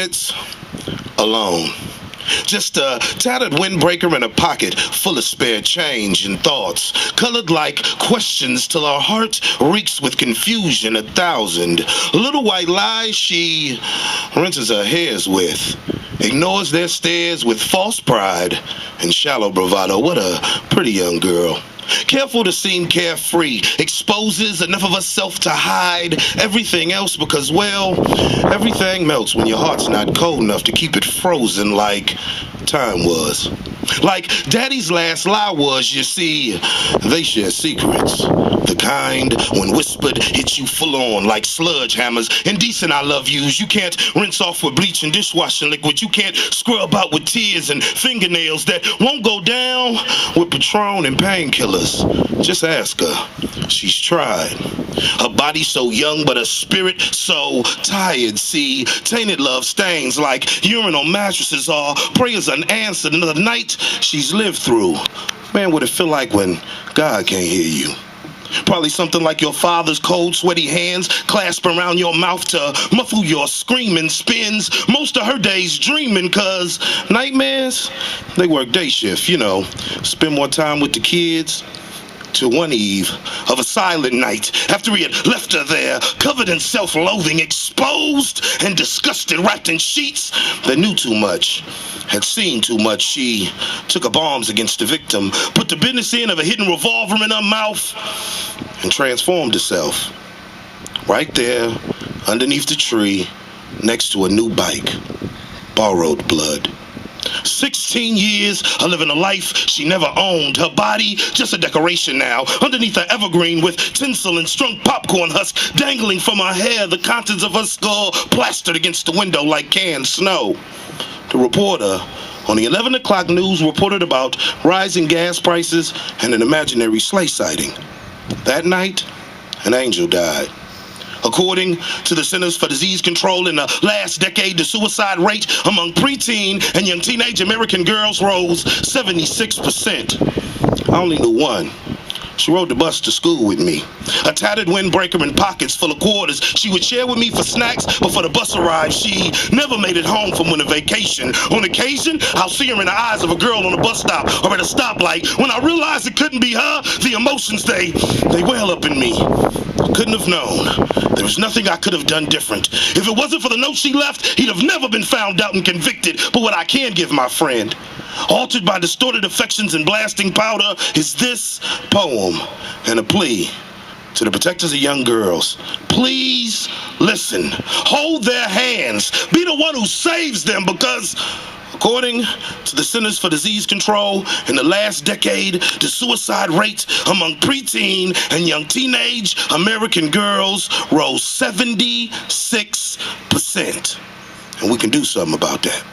sits alone. Just a tattered windbreaker in a pocket full of spare change and thoughts, colored like questions till her heart reeks with confusion 1,000. Little white lies she rinses her hairs with, ignores their stares with false pride and shallow bravado. What a pretty young girl. Careful to seem carefree, exposes enough of herself to hide everything else because, well, everything melts when your heart's not cold enough to keep it frozen like time was. Like Daddy's last lie was, you see, they share secrets. The kind, when whispered, hits you full on like sludge hammers. Indecent I love yous. You can't rinse off with bleach and dishwashing liquid. You can't scrub out with tears and fingernails that won't go down with Patron and painkillers. Just ask her. She's tried. Her body so young, but her spirit so tired. See, tainted love stains like urine on mattresses or prayers unanswered. Another night she's lived through. Man, what it feel like when God can't hear you? Probably something like your father's cold, sweaty hands clasp around your mouth to muffle your screaming. Spends most of her days dreaming, cause nightmares, they work day shift, you know. Spend more time with the kids. To one eve of a silent night, after he had left her there, covered in self-loathing, exposed and disgusted, wrapped in sheets that knew too much, had seen too much, she took up arms against the victim, put the business end of a hidden revolver in her mouth, and transformed herself. Right there, underneath the tree, next to a new bike. Borrowed blood. 16 years of living a life she never owned. Her body just a decoration now, underneath her evergreen with tinsel and strung popcorn husks dangling from her hair, the contents of her skull plastered against the window like canned snow. The reporter on the 11 o'clock news reported about rising gas prices and an imaginary sleigh sighting. That night, an angel died. According to the Centers for Disease Control, in the last decade, the suicide rate among preteen and young teenage American girls rose 76%. I only knew one. She rode the bus to school with me. A tattered windbreaker and pockets full of quarters she would share with me for snacks, but for the bus arrived, she never made it home from winter vacation. On occasion, I'll see her in the eyes of a girl on a bus stop or at a stoplight. When I realized it couldn't be her, the emotions, they well up in me. Couldn't have known. There was nothing I could have done different. If it wasn't for the note she left, he'd have never been found out and convicted. But what I can give my friend, altered by distorted affections and blasting powder, is this poem and a plea to the protectors of young girls. Please listen. Hold their hands. Be the one who saves them, because according to the Centers for Disease Control, in the last decade, the suicide rate among preteen and young teenage American girls rose 76%. And we can do something about that.